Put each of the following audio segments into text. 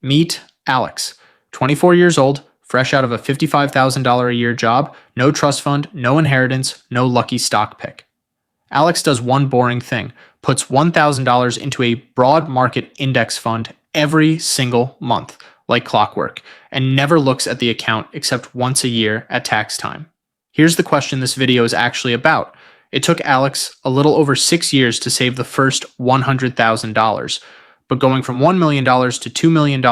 Meet Alex, 24 years old, fresh out of a $55,000 a year job, no trust fund, no inheritance, no lucky stock pick. Alex does one boring thing, puts $1,000 into a broad market index fund every single month, like clockwork, and never looks at the account except once a year at tax time. Here's the question this video is actually about. It took Alex a little over 6 years to save the first $100,000, but going from $1 million to $2 million,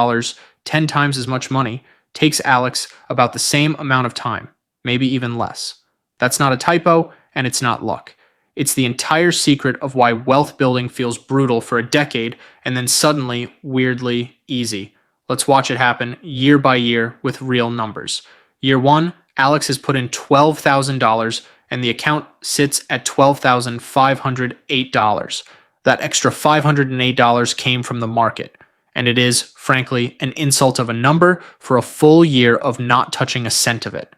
10 times as much money, takes Alex about the same amount of time, maybe even less. That's not a typo, and it's not luck. It's the entire secret of why wealth building feels brutal for a decade and then suddenly, weirdly, easy. Let's watch it happen year by year with real numbers. Year 1, Alex has put in $12,000 and the account sits at $12,508. That extra $508 came from the market, and it is, frankly, an insult of a number for a full year of not touching a cent of it.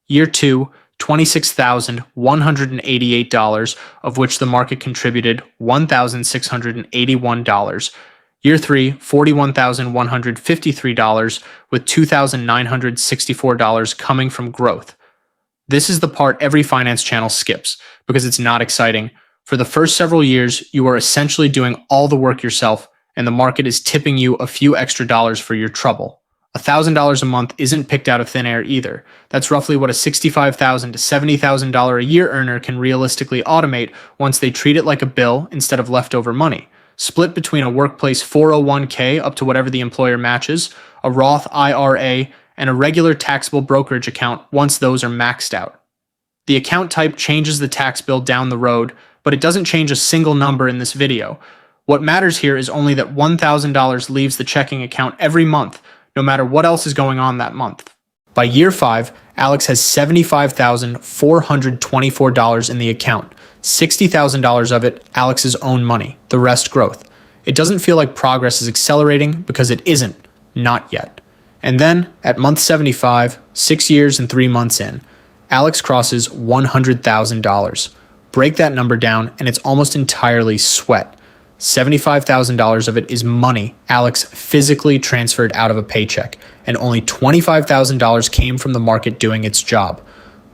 Year 2, $26,188, of which the market contributed $1,681. Year 3, $41,153, with $2,964 coming from growth. This is the part every finance channel skips because it's not exciting. For the first several years, you are essentially doing all the work yourself, and the market is tipping you a few extra dollars for your trouble. $1,000 a month isn't picked out of thin air either. That's roughly what a $65,000 to $70,000 a year earner can realistically automate once they treat it like a bill instead of leftover money. Split between a workplace 401k up to whatever the employer matches, a Roth IRA, and a regular taxable brokerage account once those are maxed out. The account type changes the tax bill down the road, but it doesn't change a single number in this video. What matters here is only that $1,000 leaves the checking account every month, no matter what else is going on that month. By year 5, Alex has $75,424 in the account. $60,000 of it Alex's own money, the rest growth. It doesn't feel like progress is accelerating because it isn't, not yet. And then, at month 75, 6 years and 3 months in, Alex crosses $100,000. Break that number down and it's almost entirely sweat. $75,000 of it is money Alex physically transferred out of a paycheck, and only $25,000 came from the market doing its job.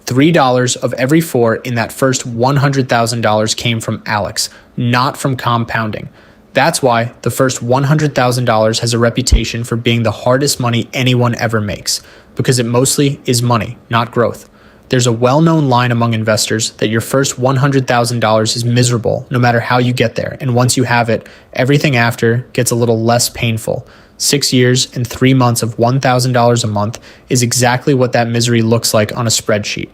$3 of every 4 in that first $100,000 came from Alex, not from compounding. That's why the first $100,000 has a reputation for being the hardest money anyone ever makes, because it mostly is money, not growth. There's a well-known line among investors that your first $100,000 is miserable no matter how you get there, and once you have it, everything after gets a little less painful. 6 years and 3 months of $1,000 a month is exactly what that misery looks like on a spreadsheet.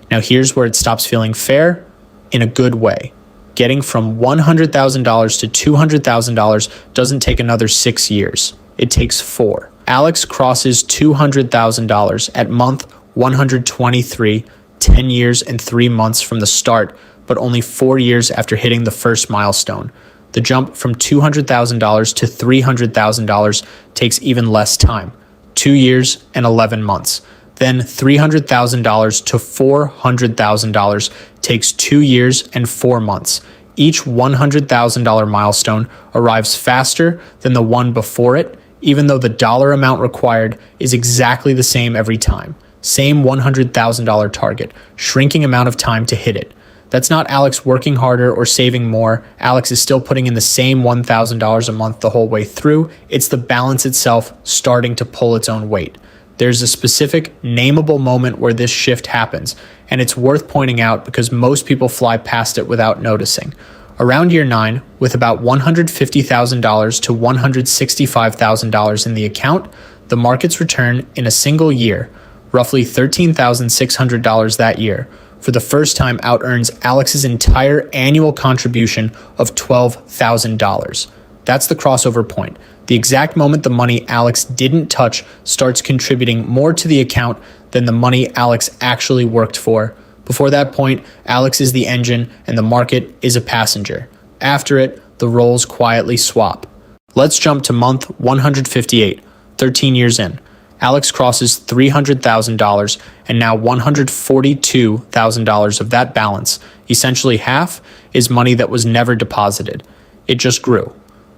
Now here's where it stops feeling fair in a good way. Getting from $100,000 to $200,000 doesn't take another 6 years. It takes 4. Alex crosses $200,000 at month 123, 10 years and 3 months from the start, but only 4 years after hitting the first milestone. The jump from $200,000 to $300,000 takes even less time, 2 years and 11 months. Then $300,000 to $400,000 takes 2 years and 4 months. Each $100,000 milestone arrives faster than the one before it, even though the dollar amount required is exactly the same every time. Same $100,000 target, shrinking amount of time to hit it. That's not Alex working harder or saving more. Alex is still putting in the same $1,000 a month the whole way through. It's the balance itself starting to pull its own weight. There's a specific, nameable moment where this shift happens, and it's worth pointing out because most people fly past it without noticing. Around year 9, with about $150,000 to $165,000 in the account, the market's return in a single year, roughly $13,600 that year, for the first time out-earns Alex's entire annual contribution of $12,000. That's the crossover point. The exact moment the money Alex didn't touch starts contributing more to the account than the money Alex actually worked for. Before that point, Alex is the engine and the market is a passenger. After it, the roles quietly swap. Let's jump to month 158, 13 years in. Alex crosses $300,000, and now $142,000 of that balance, essentially half, is money that was never deposited. It just grew.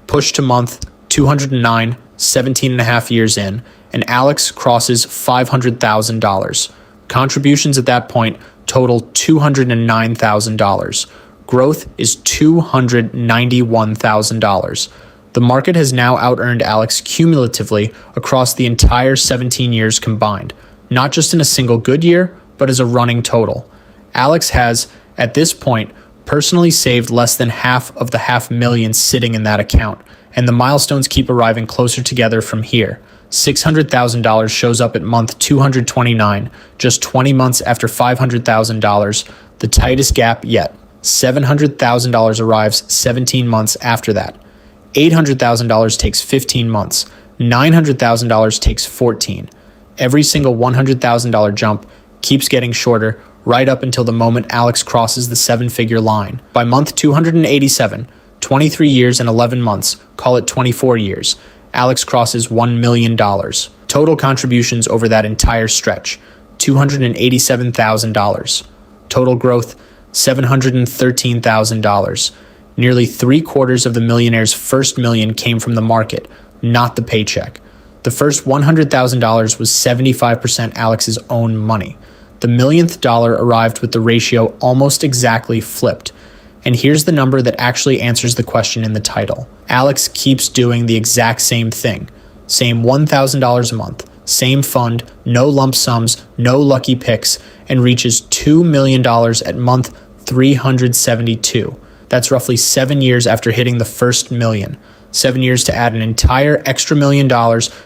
Push to month 209, 17 and a half years in, and Alex crosses $500,000. Contributions at that point total $209,000. Growth is $291,000. The market has now out-earned Alex cumulatively across the entire 17 years combined, not just in a single good year, but as a running total. Alex has, at this point, personally saved less than half of the $500,000 sitting in that account, and the milestones keep arriving closer together from here. $600,000 shows up at month 229, just 20 months after $500,000, the tightest gap yet. $700,000 arrives 17 months after that. $800,000 takes 15 months. $900,000 takes 14. Every single $100,000 jump keeps getting shorter right up until the moment Alex crosses the seven-figure line. By month 287, 23 years and 11 months, call it 24 years, Alex crosses $1 million. Total contributions over that entire stretch, $287,000. Total growth, $713,000. Nearly 3/4 of the millionaire's first million came from the market, not the paycheck. The first $100,000 was 75% Alex's own money. The millionth dollar arrived with the ratio almost exactly flipped. And here's the number that actually answers the question in the title. Alex keeps doing the exact same thing. Same $1,000 a month, same fund, no lump sums, no lucky picks, and reaches $2 million at month 372. That's roughly 7 years after hitting the first million. 7 years to add an entire extra $1 million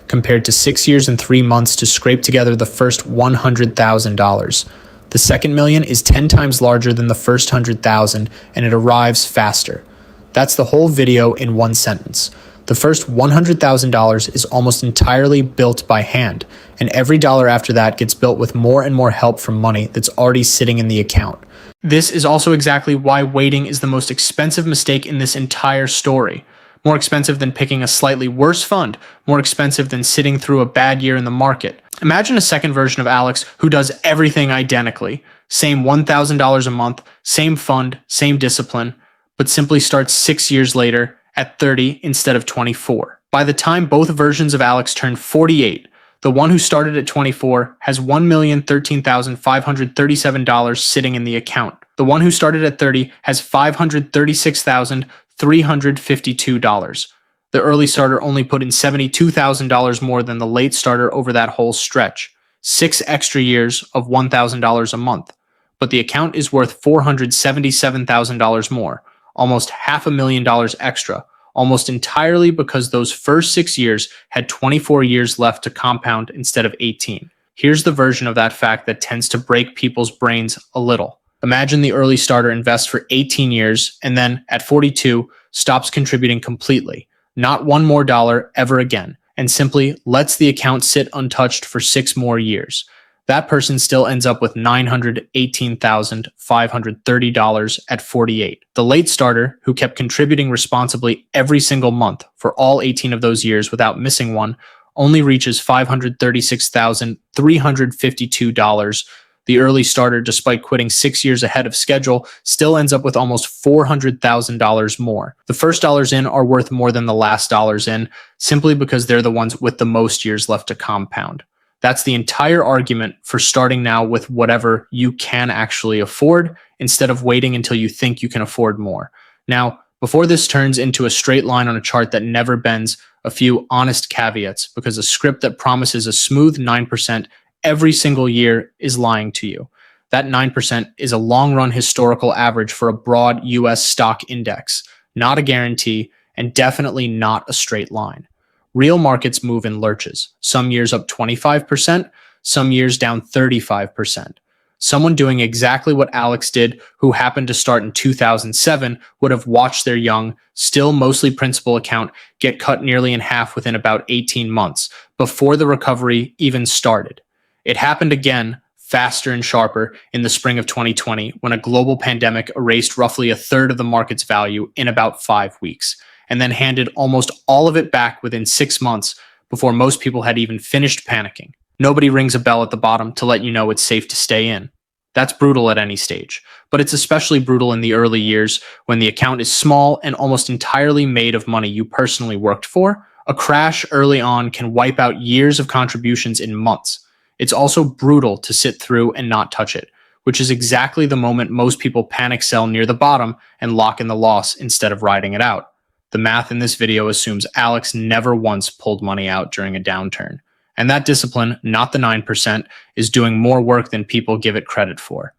compared to 6 years and 3 months to scrape together the first $100,000. The second million is 10 times larger than the first 100,000, and it arrives faster. That's the whole video in one sentence. The first $100,000 is almost entirely built by hand, and every dollar after that gets built with more and more help from money that's already sitting in the account. This is also exactly why waiting is the most expensive mistake in this entire story. More expensive than picking a slightly worse fund, more expensive than sitting through a bad year in the market. Imagine a second version of Alex who does everything identically. Same $1,000 a month, same fund, same discipline, but simply starts 6 years later at 30 instead of 24. By the time both versions of Alex turn 48, the one who started at 24 has $1,013,537 sitting in the account. The one who started at 30 has $536,352. The early starter only put in $72,000 more than the late starter over that whole stretch. 6 extra years of $1,000 a month. But the account is worth $477,000 more, almost $500,000 extra, almost entirely because those first 6 years had 24 years left to compound instead of 18. Here's the version of that fact that tends to break people's brains a little. Imagine the early starter invests for 18 years and then, at 42, stops contributing completely, not one more dollar ever again, and simply lets the account sit untouched for 6 more years. That person still ends up with $918,530 at 48. The late starter, who kept contributing responsibly every single month for all 18 of those years without missing one, only reaches $536,352. The early starter, despite quitting 6 years ahead of schedule, still ends up with almost $400,000 more. The first dollars in are worth more than the last dollars in, simply because they're the ones with the most years left to compound. That's the entire argument for starting now with whatever you can actually afford, instead of waiting until you think you can afford more. Now, before this turns into a straight line on a chart that never bends, a few honest caveats, because a script that promises a smooth 9% every single year is lying to you. That 9% is a long-run historical average for a broad US stock index, not a guarantee, and definitely not a straight line. Real markets move in lurches, some years up 25%, some years down 35%. Someone doing exactly what Alex did, who happened to start in 2007, would have watched their young, still mostly principal account get cut nearly in half within about 18 months, before the recovery even started. It happened again, faster and sharper, in the spring of 2020, when a global pandemic erased roughly a third of the market's value in about 5 weeks, and then handed almost all of it back within 6 months before most people had even finished panicking. Nobody rings a bell at the bottom to let you know it's safe to stay in. That's brutal at any stage, but it's especially brutal in the early years when the account is small and almost entirely made of money you personally worked for, A crash early on can wipe out years of contributions in months. It's also brutal to sit through and not touch it, which is exactly the moment most people panic sell near the bottom and lock in the loss instead of riding it out. The math in this video assumes Alex never once pulled money out during a downturn. And that discipline, not the 9%, is doing more work than people give it credit for.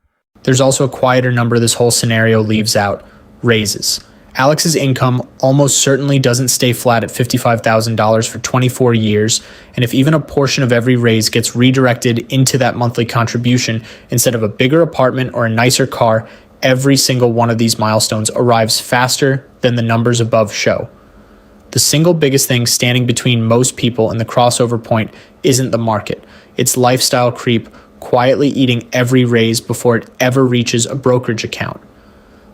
There's also a quieter number this whole scenario leaves out: raises. Alex's income almost certainly doesn't stay flat at $55,000 for 24 years, and if even a portion of every raise gets redirected into that monthly contribution instead of a bigger apartment or a nicer car, every single one of these milestones arrives faster than the numbers above show. The single biggest thing standing between most people and the crossover point isn't the market. It's lifestyle creep quietly eating every raise before it ever reaches a brokerage account.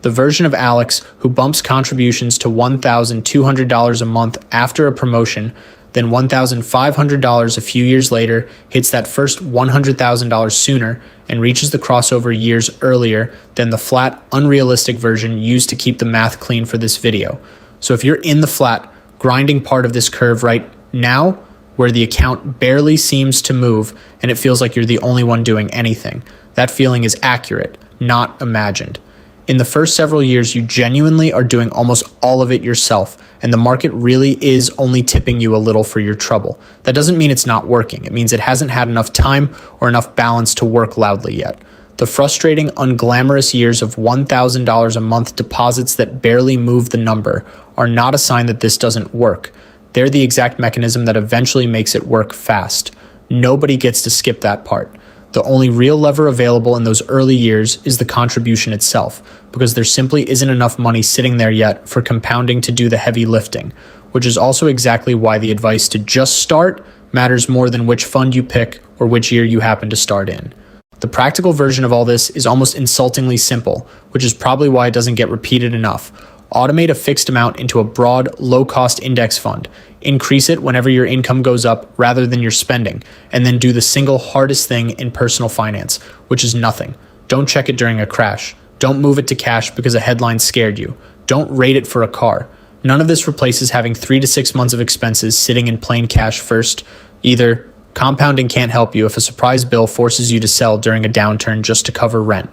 The version of Alex who bumps contributions to $1,200 a month after a promotion, then $1,500 a few years later, hits that first $100,000 sooner, and reaches the crossover years earlier than the flat, unrealistic version used to keep the math clean for this video. So if you're in the flat, grinding part of this curve right now, where the account barely seems to move and it feels like you're the only one doing anything, that feeling is accurate, not imagined. In the first several years, you genuinely are doing almost all of it yourself, and the market really is only tipping you a little for your trouble. That doesn't mean it's not working. It means it hasn't had enough time or enough balance to work loudly yet. The frustrating, unglamorous years of $1,000 a month deposits that barely move the number are not a sign that this doesn't work. They're the exact mechanism that eventually makes it work fast. Nobody gets to skip that part. The only real lever available in those early years is the contribution itself, because there simply isn't enough money sitting there yet for compounding to do the heavy lifting, which is also exactly why the advice to just start matters more than which fund you pick or which year you happen to start in. The practical version of all this is almost insultingly simple, which is probably why it doesn't get repeated enough. Automate a fixed amount into a broad, low-cost index fund. Increase it whenever your income goes up rather than your spending, and then do the single hardest thing in personal finance, which is nothing. Don't check it during a crash. Don't move it to cash because a headline scared you. Don't rate it for a car. None of this replaces having 3 to 6 months of expenses sitting in plain cash first. Either compounding can't help you if a surprise bill forces you to sell during a downturn just to cover rent.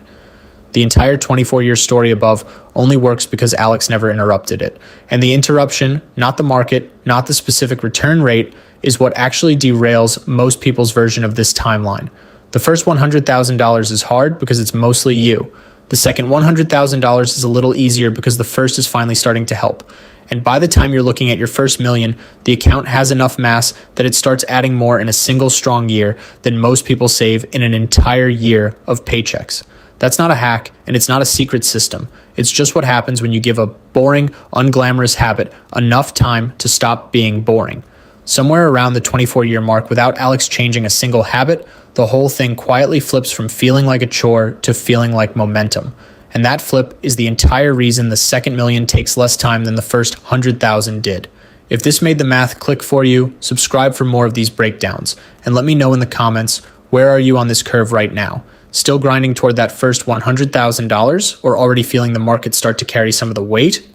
The entire 24-year story above only works because Alex never interrupted it. And the interruption, not the market, not the specific return rate, is what actually derails most people's version of this timeline. The first $100,000 is hard because it's mostly you. The second $100,000 is a little easier because the first is finally starting to help. And by the time you're looking at your first million, the account has enough mass that it starts adding more in a single strong year than most people save in an entire year of paychecks. That's not a hack, and it's not a secret system. It's just what happens when you give a boring, unglamorous habit enough time to stop being boring. Somewhere around the 24-year mark, without Alex changing a single habit, the whole thing quietly flips from feeling like a chore to feeling like momentum. And that flip is the entire reason the second million takes less time than the first 100,000 did. If this made the math click for you, subscribe for more of these breakdowns, and let me know in the comments, where are you on this curve right now? Still grinding toward that first $100,000 or already feeling the market start to carry some of the weight?